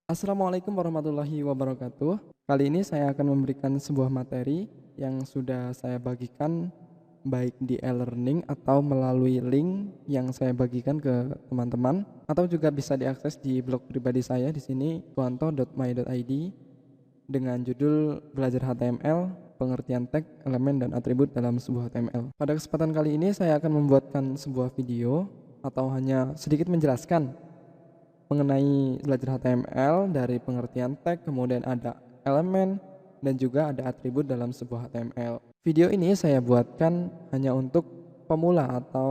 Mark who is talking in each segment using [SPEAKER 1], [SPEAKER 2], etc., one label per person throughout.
[SPEAKER 1] Assalamualaikum warahmatullahi wabarakatuh. Kali ini saya akan memberikan sebuah materi yang sudah saya bagikan baik di e-learning atau melalui link yang saya bagikan ke teman-teman atau juga bisa diakses di blog pribadi saya di sini tuanto.my.id dengan judul Belajar HTML, Pengertian Tag, Elemen dan Atribut dalam sebuah HTML. Pada kesempatan kali ini saya akan membuatkan sebuah video atau hanya sedikit menjelaskan mengenai belajar HTML dari pengertian tag, kemudian ada elemen, dan juga ada atribut dalam sebuah HTML. Video ini saya buatkan hanya untuk pemula atau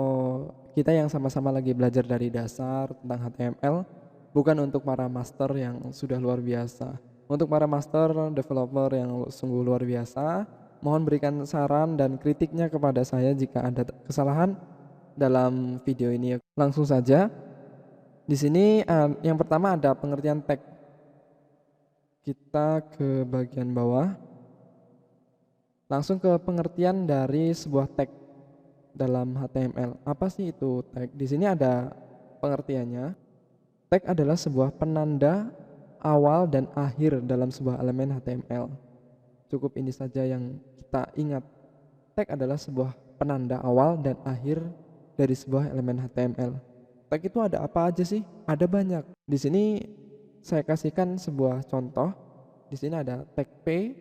[SPEAKER 1] kita yang sama-sama lagi belajar dari dasar tentang HTML, bukan untuk para master yang sudah luar biasa. Untuk para master developer yang sungguh luar biasa, mohon berikan saran dan kritiknya kepada saya jika ada kesalahan dalam video ini. Langsung saja. Di sini yang pertama ada pengertian tag. Kita ke bagian bawah. Langsung ke pengertian dari sebuah tag dalam HTML. Apa sih itu tag? Di sini ada pengertiannya. Tag adalah sebuah penanda awal dan akhir dalam sebuah elemen HTML. Cukup ini saja yang kita ingat. Tag adalah sebuah penanda awal dan akhir dari sebuah elemen HTML. Tag itu ada apa aja sih? Ada banyak. Di sini saya kasihkan sebuah contoh. Di sini ada tag P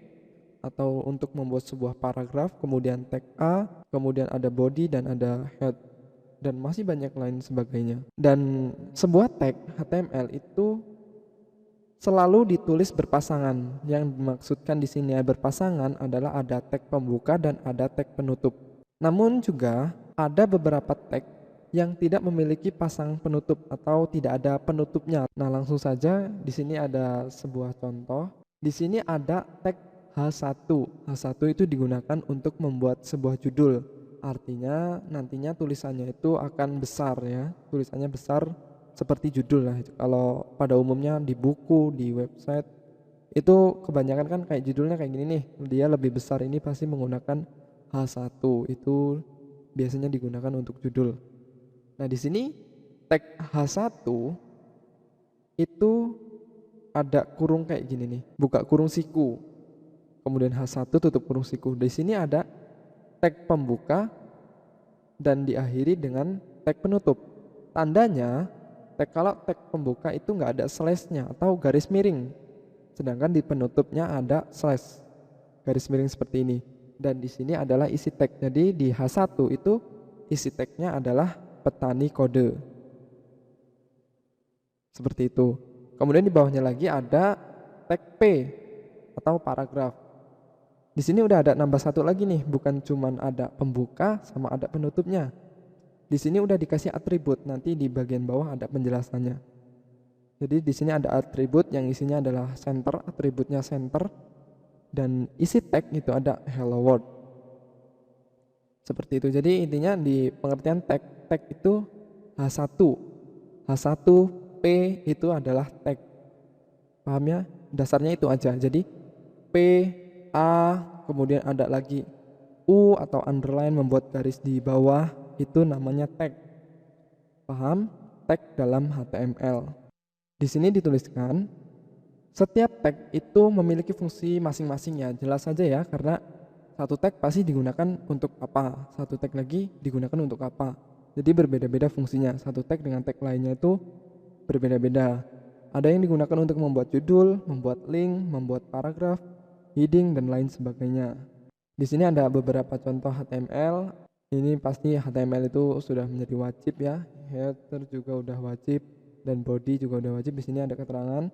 [SPEAKER 1] atau untuk membuat sebuah paragraf, kemudian tag A, kemudian ada body dan ada head dan masih banyak lain sebagainya. Dan sebuah tag HTML itu selalu ditulis berpasangan. Yang dimaksudkan di sini berpasangan adalah ada tag pembuka dan ada tag penutup. Namun juga ada beberapa tag yang tidak memiliki pasang penutup atau tidak ada penutupnya. Nah, langsung saja di sini ada sebuah contoh. Di sini ada tag H1. H1 itu digunakan untuk membuat sebuah judul. Artinya nantinya tulisannya itu akan besar ya. Tulisannya besar seperti judul lah. Kalau pada umumnya di buku, di website itu kebanyakan kan kayak judulnya kayak gini nih. Dia lebih besar, ini pasti menggunakan H1. Itu biasanya digunakan untuk judul. Nah, di sini tag H1 itu ada kurung kayak gini nih, buka kurung siku. Kemudian H1 tutup kurung siku. Di sini ada tag pembuka dan diakhiri dengan tag penutup. Tandanya kalau tag pembuka itu nggak ada slash-nya atau garis miring. Sedangkan di penutupnya ada slash, garis miring seperti ini. Dan di sini adalah isi tag. Jadi di H1 itu isi tagnya adalah petani kode. Seperti itu. Kemudian di bawahnya lagi ada tag P atau paragraf. Di sini udah ada nambah satu lagi nih, bukan cuman ada pembuka sama ada penutupnya. Di sini udah dikasih atribut, nanti di bagian bawah ada penjelasannya. Jadi di sini ada atribut yang isinya adalah center, atributnya center, dan isi tag itu ada hello world. Seperti itu. Jadi intinya di pengertian tag itu H1. H1 P itu adalah tag. Paham ya? Dasarnya itu aja. Jadi P, A, kemudian ada lagi U atau underline membuat garis di bawah, itu namanya tag. Paham? Tag dalam HTML. Di sini dituliskan setiap tag itu memiliki fungsi masing-masing ya. Jelas saja ya, karena satu tag pasti digunakan untuk apa, satu tag lagi digunakan untuk apa. Jadi berbeda-beda fungsinya. Satu tag dengan tag lainnya itu berbeda-beda. Ada yang digunakan untuk membuat judul, membuat link, membuat paragraf, heading, dan lain sebagainya. Di sini ada beberapa contoh HTML. Ini pasti HTML itu sudah menjadi wajib ya. Header juga udah wajib dan body juga udah wajib. Di sini ada keterangan.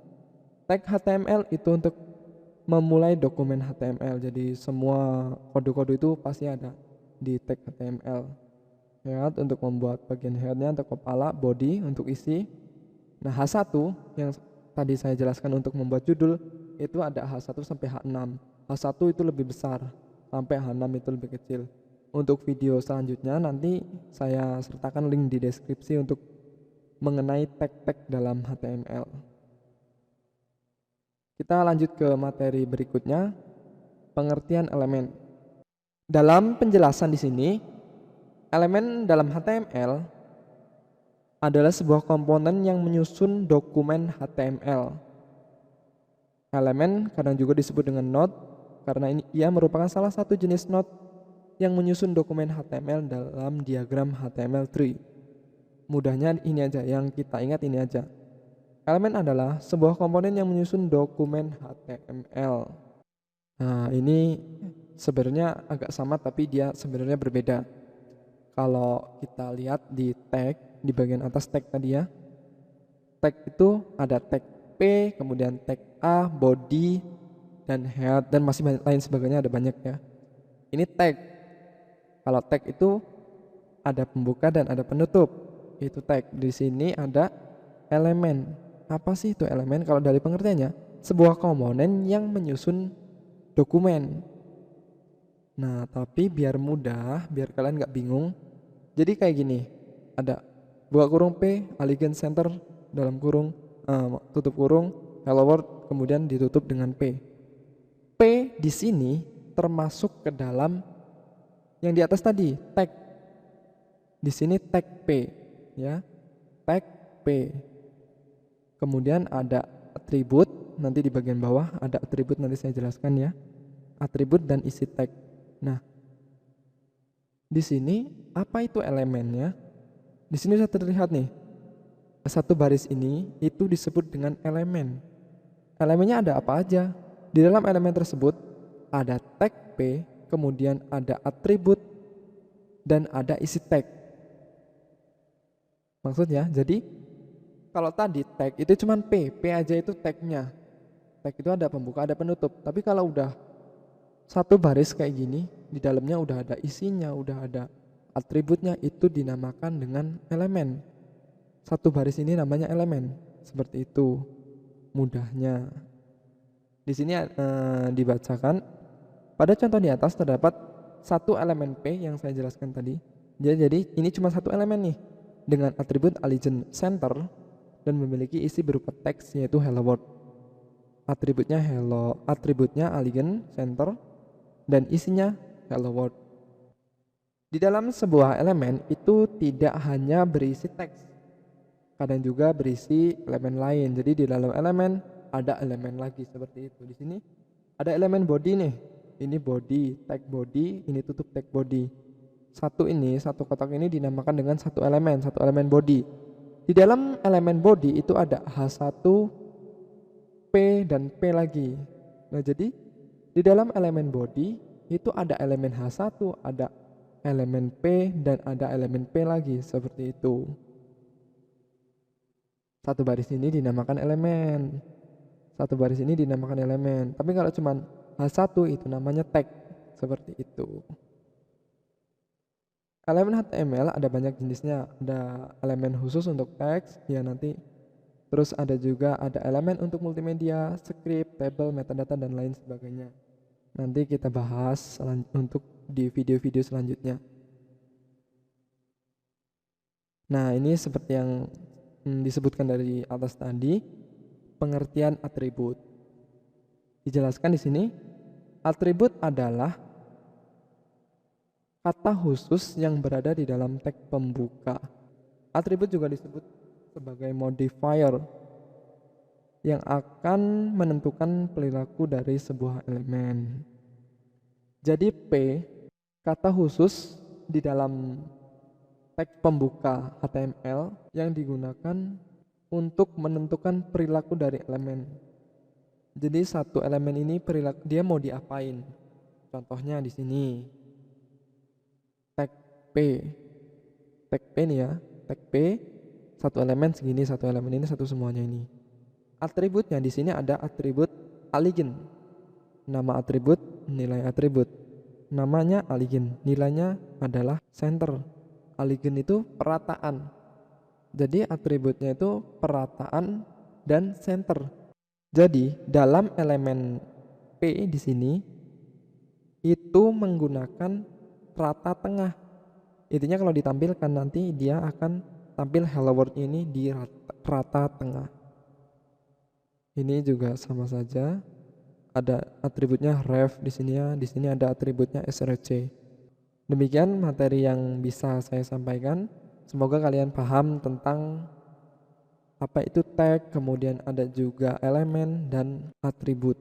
[SPEAKER 1] Tag HTML itu untuk memulai dokumen HTML. Jadi semua kode-kode itu pasti ada di tag HTML. Head untuk membuat bagian headnya untuk kepala, body untuk isi. Nah, H1 yang tadi saya jelaskan untuk membuat judul itu ada H1 sampai H6. H1 itu lebih besar, sampai H6 itu lebih kecil. Untuk video selanjutnya nanti saya sertakan link di deskripsi untuk mengenai tag-tag dalam HTML. Kita lanjut ke materi berikutnya, pengertian elemen. Dalam penjelasan di sini, elemen dalam HTML adalah sebuah komponen yang menyusun dokumen HTML. Elemen kadang juga disebut dengan node karena ini ia merupakan salah satu jenis node yang menyusun dokumen HTML dalam diagram HTML tree. Mudahnya ini aja, yang kita ingat ini aja. Elemen adalah sebuah komponen yang menyusun dokumen HTML. Nah, ini sebenarnya agak sama tapi dia sebenarnya berbeda. Kalau kita lihat di tag, di bagian atas tag tadi ya, tag itu ada tag P, kemudian tag A, body, dan head, dan masih lain sebagainya, ada banyak ya. Ini tag. Kalau tag itu ada pembuka dan ada penutup. Itu tag. Di sini ada elemen. Apa sih itu elemen? Kalau dari pengertiannya, sebuah komponen yang menyusun dokumen. Nah, tapi biar mudah, biar kalian nggak bingung, jadi kayak gini, ada buka kurung P, Elegant Center, dalam kurung, tutup kurung, Hello World, kemudian ditutup dengan P. P di sini termasuk ke dalam yang di atas tadi, tag. Di sini tag P, ya, tag P. Kemudian ada atribut, nanti di bagian bawah ada atribut, nanti saya jelaskan ya. Atribut dan isi tag. Nah, di sini apa itu elemennya? Di sini sudah terlihat nih. Satu baris ini itu disebut dengan elemen. Elemennya ada apa aja? Di dalam elemen tersebut ada tag P, kemudian ada atribut dan ada isi tag. Maksudnya, jadi kalau tadi tag itu cuma P aja itu tagnya. Tag itu ada pembuka, ada penutup. Tapi kalau udah satu baris kayak gini, di dalamnya udah ada isinya, udah ada atributnya, itu dinamakan dengan elemen. Satu baris ini namanya elemen. Seperti itu mudahnya. Di sini dibacakan pada contoh di atas terdapat satu elemen P yang saya jelaskan tadi. Jadi ini cuma satu elemen nih dengan atribut Elegant Center dan memiliki isi berupa teks yaitu Hello World. Atributnya Elegant Center dan isinya Hello World. Di dalam sebuah elemen itu tidak hanya berisi teks, kadang juga berisi elemen lain. Jadi di dalam elemen ada elemen lagi seperti itu. Di sini ada elemen body nih. Ini body, tag body, ini tutup tag body. Satu kotak ini dinamakan dengan satu elemen body. Di dalam elemen body itu ada H1, P dan P lagi. Nah, jadi di dalam elemen body itu ada elemen H1, ada elemen P dan ada elemen P lagi, seperti itu. Satu baris ini dinamakan elemen. Tapi kalau cuma H1 itu namanya tag, seperti itu. Elemen HTML ada banyak jenisnya. Ada elemen khusus untuk teks, ya nanti. Terus ada elemen untuk multimedia, script, table, metadata dan lain sebagainya. Nanti kita bahas untuk di video-video selanjutnya. Nah, ini seperti yang disebutkan dari atas tadi, pengertian atribut. Dijelaskan di sini, atribut adalah kata khusus yang berada di dalam tag pembuka. Atribut juga disebut sebagai modifier yang akan menentukan perilaku dari sebuah elemen. Jadi P, kata khusus di dalam tag pembuka HTML yang digunakan untuk menentukan perilaku dari elemen. Jadi satu elemen ini perilaku dia mau diapain. Contohnya di sini. Tag P. Tag P nih ya. Tag P satu elemen segini, satu elemen ini, satu semuanya ini. Atributnya di sini ada atribut Elegant. Nama atribut, nilai atribut. Namanya Elegant, nilainya adalah center. Elegant itu perataan. Jadi atributnya itu perataan dan center. Jadi dalam elemen P di sini itu menggunakan rata tengah. Intinya kalau ditampilkan nanti dia akan tampil hello world ini di rata tengah. Ini juga sama saja. Ada atributnya ref di sini ada atributnya src. Demikian materi yang bisa saya sampaikan. Semoga kalian paham tentang apa itu tag, kemudian ada juga elemen dan atribut.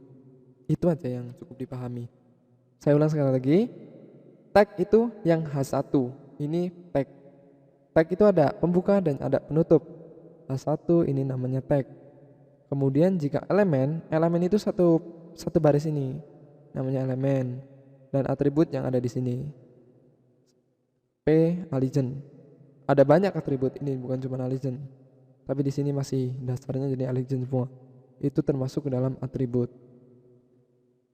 [SPEAKER 1] Itu aja yang cukup dipahami. Saya ulang sekali lagi. Tag itu yang H1. Ini tag. Tag itu ada pembuka dan ada penutup. H1 ini namanya tag. Kemudian jika elemen itu satu baris ini namanya elemen, dan atribut yang ada di sini P allegiance. Ada banyak atribut ini, bukan cuma allegiance. Tapi di sini masih dasarnya jadi allegiance semua. Itu termasuk ke dalam atribut.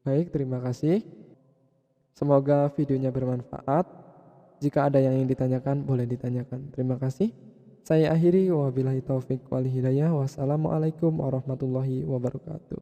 [SPEAKER 1] Baik, terima kasih. Semoga videonya bermanfaat. Jika ada yang ingin ditanyakan, boleh ditanyakan. Terima kasih. Saya akhiri, wabillahi taufik wal hidayah. Wassalamualaikum warahmatullahi wabarakatuh.